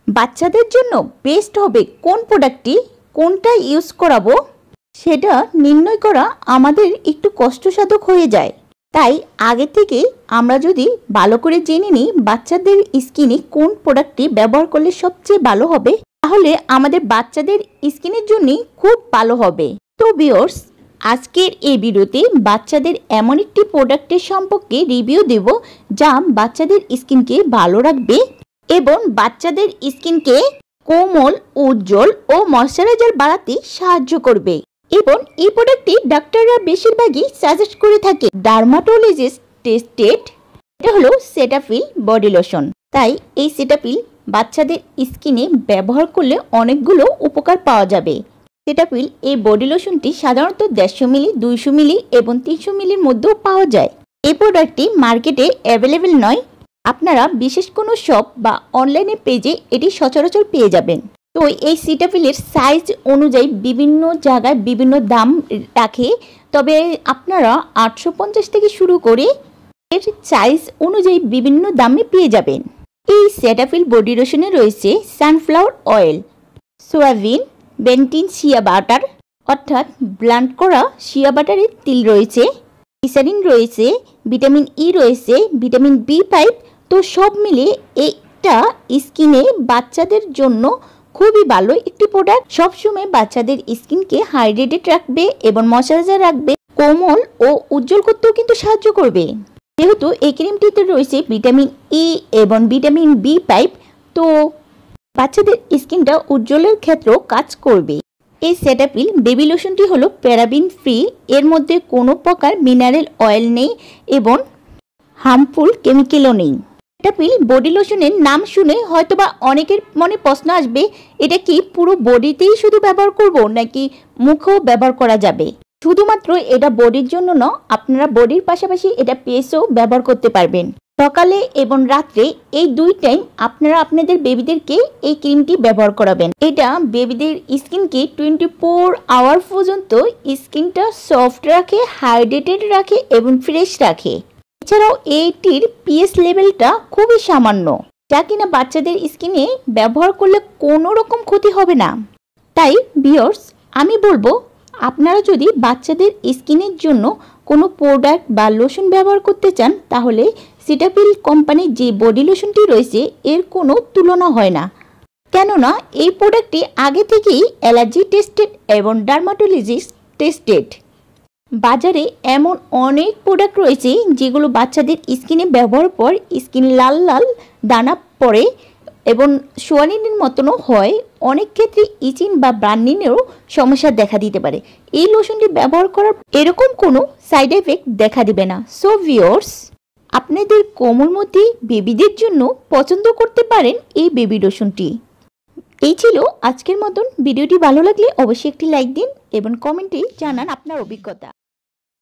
বাচ্চাদের জন্য বেস্ট হবে কোন প্রোডাক্টটি, কোনটা ইউজ করাবো সেটা নির্ণয় করা আমাদের একটু কষ্টসাধক হয়ে যায়। তাই আগে থেকে আমরা যদি ভালো করে জেনে নিই বাচ্চাদের স্কিনে কোন প্রোডাক্টটি ব্যবহার করলে সবচেয়ে ভালো হবে, তাহলে আমাদের বাচ্চাদের স্কিনের জন্য খুব ভালো হবে। তো ভিউয়ার্স, আজকের এই ভিডিওতে বাচ্চাদের এমন একটি প্রোডাক্টের সম্পর্কে রিভিউ দেব যা বাচ্চাদের স্কিনকে ভালো রাখবে এবং বাচ্চাদের স্কিনকে কোমল, উজ্জ্বল ও ময়শ্চারাইজার বাড়াতে সাহায্য করবে। এবং এই প্রোডাক্টটি ডাক্তাররা বেশিরভাগই সাজেস্ট করে থাকে। ডার্মাটোলজিস্ট টেস্টেড এটা হলো সেটাফিল বডি লোশন। তাই এই সেটাফিল বাচ্চাদের স্কিনে ব্যবহার করলে অনেকগুলো উপকার পাওয়া যাবে। সেটাফিল এই বডি লোশনটি সাধারণত 150 মিলি, 200 মিলি এবং 300 মিলির মধ্যেও পাওয়া যায়। এই প্রোডাক্টটি মার্কেটে অ্যাভেলেবেল নয়, আপনারা বিশেষ কোনো শপ বা অনলাইনে পেজে এটি সচরাচর পেয়ে যাবেন। তো এই সেটাফিলের সাইজ অনুযায়ী বিভিন্ন জায়গায় বিভিন্ন দাম রাখে, তবে আপনারা 850 থেকে শুরু করে এর সাইজ অনুযায়ী বিভিন্ন দামে পেয়ে যাবেন। এই সেটাফিল বডি লোশনে রয়েছে সানফ্লাওয়ার অয়েল, সোয়াবিন, বেন্টিন শিয়া বাটার অর্থাৎ ব্লান্ড করা শিয়া বাটারের তিল রয়েছে, গ্লিসারিন রয়েছে, ভিটামিন ই রয়েছে, ভিটামিন বি5। তো সব মিলে এইটা স্কিনে বাচ্চাদের জন্য খুবই ভালো একটি প্রোডাক্ট। সবসময় বাচ্চাদের স্কিনকে হাইড্রেটেড রাখবে এবং ময়শ্চারাইজার রাখবে, কোমল ও উজ্জ্বল করতেও কিন্তু সাহায্য করবে। যেহেতু এই ক্রিমটিতে রয়েছে ভিটামিন ই এবং ভিটামিন বি5, তো বাচ্চাদের স্কিনটা উজ্জ্বলের ক্ষেত্রেও কাজ করবে। এই সেটাফিল বেবি লোশনটি হলো প্যারাবিন ফ্রি, এর মধ্যে কোনো প্রকার মিনারেল অয়েল নেই এবং হার্মফুল কেমিক্যালও নেই। সেটাফিল বডি লোশনের নাম শুনে হয়তোবা অনেকের মনে প্রশ্ন আসবে, এটা কি পুরো বডিতেই শুধু ব্যবহার করব নাকি মুখেও ব্যবহার করা যাবে? শুধুমাত্র এটা বডির জন্য না, আপনারা বডির পাশাপাশি এটা ফেসেও ব্যবহার করতে পারবেন। সকালে এবং রাত্রে এই দুই টাইম আপনারা আপনাদের বেবিদেরকে এই ক্রিমটি ব্যবহার করাবেন। এটা বেবিদের স্কিনকে 24 আওয়ার পর্যন্ত স্কিনটা সফট রাখে, হাইড্রেটেড রাখে এবং ফ্রেশ রাখে। এছাড়াও এইটির পিএইচ লেভেলটা খুবই সামান্য, যা কিনা বাচ্চাদের স্কিনে ব্যবহার করলে কোনো রকম ক্ষতি হবে না। তাই ভিউয়ার্স, আমি বলবো আপনারা যদি বাচ্চাদের স্কিনের জন্য কোনো প্রোডাক্ট বা লোশন ব্যবহার করতে চান, তাহলে সেটাফিল কোম্পানির যে বডি লোশনটি রয়েছে এর কোনো তুলনা হয় না। কেননা এই প্রোডাক্টটি আগে থেকেই অ্যালার্জি টেস্টেড এবং ডার্মাটোলজিস্ট টেস্টেড। বাজারে এমন অনেক প্রোডাক্ট রয়েছে যেগুলো বাচ্চাদের স্কিনে ব্যবহার পর স্কিন লাল লাল দানা পড়ে এবং সোয়ানিনের মতনও হয়। অনেক ক্ষেত্রে ইচিং বা বার্নিংয়েরও সমস্যা দেখা দিতে পারে। এই লোশনটি ব্যবহার করার এরকম কোনো সাইড এফেক্ট দেখা দিবে না। সো ভিউয়ার্স, আপনাদের কোমলমতি বেবিদের জন্য পছন্দ করতে পারেন এই বেবি লোশনটি। এই ছিল আজকের মতন ভিডিওটি। ভালো লাগলে অবশ্যই একটি লাইক দিন এবং কমেন্টে জানান আপনার অভিজ্ঞতা।